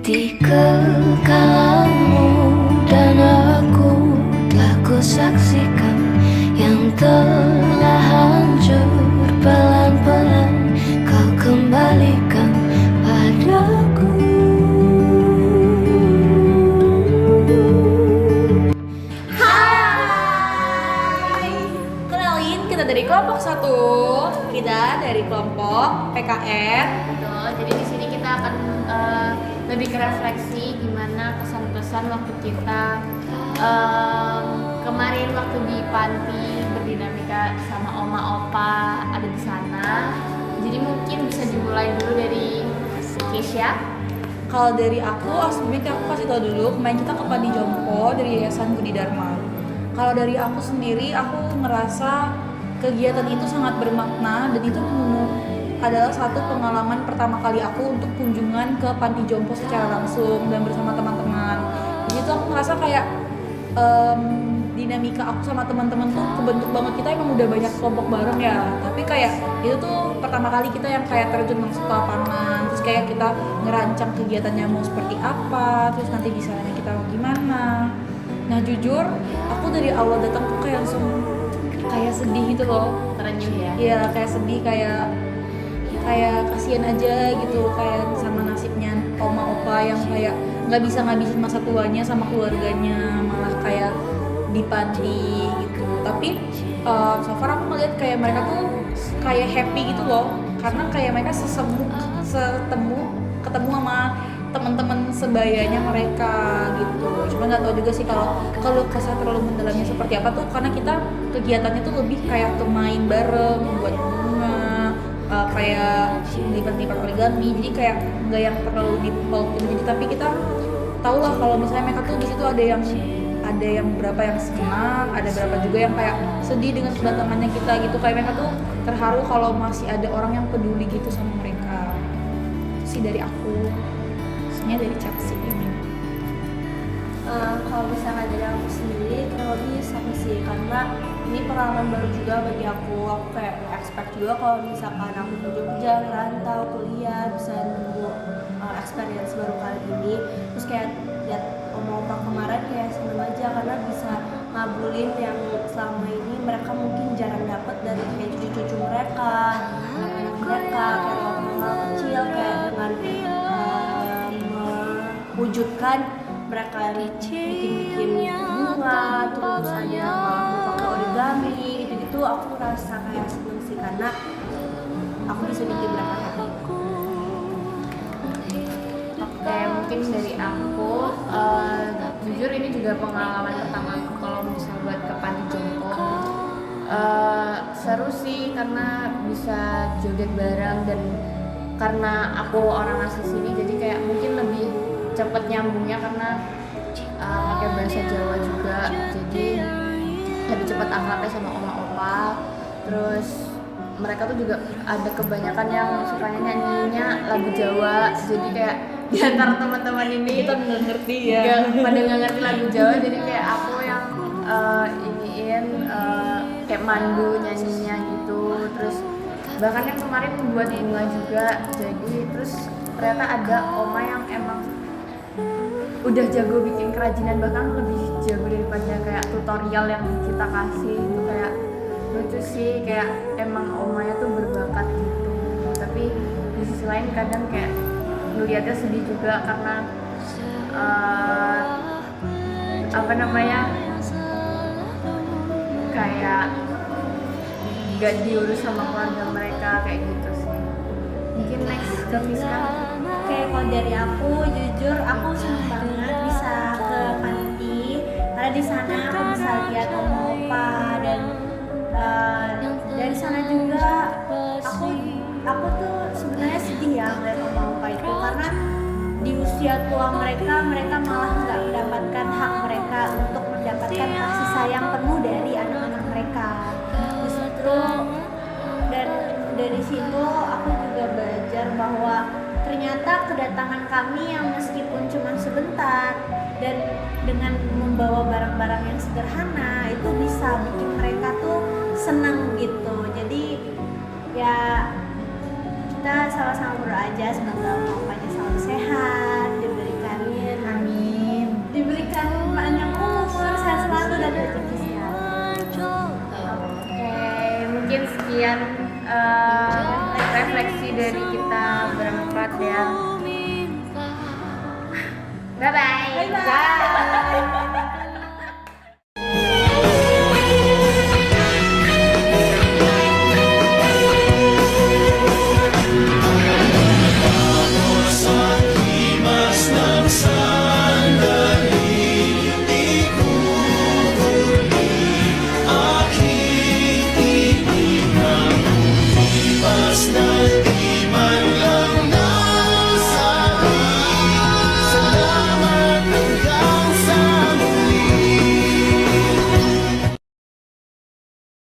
Di kekalahanmu dan aku telah kusaksikan yang telah hancur pelan-pelan kau kembalikan padaku. Hai, kenalin kita dari kelompok 1. Kita dari kelompok PKR. Betul, jadi di sini kita akan lebih ke refleksi gimana kesan-pesan waktu kita kemarin waktu di panti berdinamika sama oma opa ada di sana. Jadi mungkin bisa dimulai dulu dari Keisha. Kalau dari aku, sebelumnya aku kasih tau dulu, kemarin kita ke Panti Jompo dari Yayasan Budi Dharma. Kalau dari aku sendiri, aku ngerasa kegiatan itu sangat bermakna dan itu adalah satu pengalaman pertama kali aku untuk kunjungan ke Panti Jompo secara langsung dan bersama teman-teman. Jadi itu aku ngerasa kayak dinamika aku sama teman-teman tuh kebentuk banget. Kita emang udah banyak kelompok bareng ya, tapi kayak itu tuh pertama kali kita yang kayak terjun langsung ke lapangan. Terus kayak kita ngerancang kegiatannya mau seperti apa, terus nanti di sana kita mau gimana. Nah jujur, aku dari awal datang tuh kayak langsung kayak sedih gitu loh. Terenyuh ya. Iya kayak sedih, kayak kasihan aja gitu, kayak sama nasibnya oma opa yang kayak nggak bisa ngabisin masa tuanya sama keluarganya, malah kayak di panti gitu. Tapi so far aku ngeliat kayak mereka tuh kayak happy gitu loh, karena kayak mereka ketemu sama teman-teman sebayanya mereka gitu. Cuma nggak tahu juga sih kalau kesah terlalu mendalamnya seperti apa tuh, karena kita kegiatannya tuh lebih kayak ke main bareng, buat bunga, kayak lipat-lipat origami. Jadi kayak nggak yang terlalu dipeluk gitu. Tapi kita tahu lah kalau misalnya mereka tuh di situ ada yang berapa yang senang, ada berapa juga yang kayak sedih dengan kedatangannya kita gitu. Kayak mereka tuh terharu kalau masih ada orang yang peduli gitu sama mereka. Itu sih dari aku. Sebenarnya dari Chelsea ini. Kalau misalnya dari aku sendiri kurang lebih sama sih, karena ini pengalaman baru juga bagi aku kayak expect juga kalau misalkan aku kerja, rantau, kuliah, bisa nunggu experience baru kali ini. Terus kayak lihat oma-oma kemarin kayak seneng aja karena bisa ngabulin yang selama ini mereka mungkin jarang dapat dari kayak cucu-cucu mereka, anak-anak mereka, kayak hal kecil kayak dengan mewujudkan mereka yang bikin bunga, terus ada pakai origami gitu-gitu. Aku rasa kayak seneng sih karena aku bisa bikin mereka happy. Oke, mungkin dari aku jujur ini juga pengalaman pertama aku kalau misalnya buat ke Panti Jompo. Seru sih karena bisa joget bareng, dan karena aku orang asli sini jadi kayak mungkin lebih cepet nyambungnya karena pakai bahasa Jawa juga, jadi lebih cepat akrabnya sama oma opa. Terus mereka tuh juga ada kebanyakan yang sukanya nyanyinya lagu Jawa, jadi kayak di antara teman-teman ini Kita nggak ngerti ya. pada nggak ngerti lagu Jawa, jadi kayak aku yang kayak mandu nyanyinya gitu. Terus bahkan yang kemarin buat bunga juga, jadi terus ternyata ada oma yang emang udah jago bikin kerajinan, bahkan lebih jago daripada kayak tutorial yang kita kasih. Itu kayak lucu sih, kayak emang omanya tuh berbakat gitu. Tapi di sisi lain kadang kayak ngeliatnya sedih juga karena kayak gak diurus sama keluarga mereka kayak gitu sih. Mungkin next ke Fiska. Oke, kalau dari aku jujur aku seneng banget bisa ke panti karena di sana aku bisa lihat oma opa dan dari sana juga aku tuh sebenarnya sedih ya ngeliat oma opa itu, karena di usia tua mereka malah nggak mendapatkan hak mereka untuk mendapatkan kasih sayang penuh dari anak-anak mereka. Justru dan dari situ aku juga belajar bahwa ternyata kedatangan kami yang meskipun cuma sebentar dan dengan membawa barang-barang yang sederhana itu bisa bikin mereka tuh senang gitu. Jadi ya kita sama-sama berdoa aja semoga opanya selalu sehat, diberi Bye bye. Bye bye.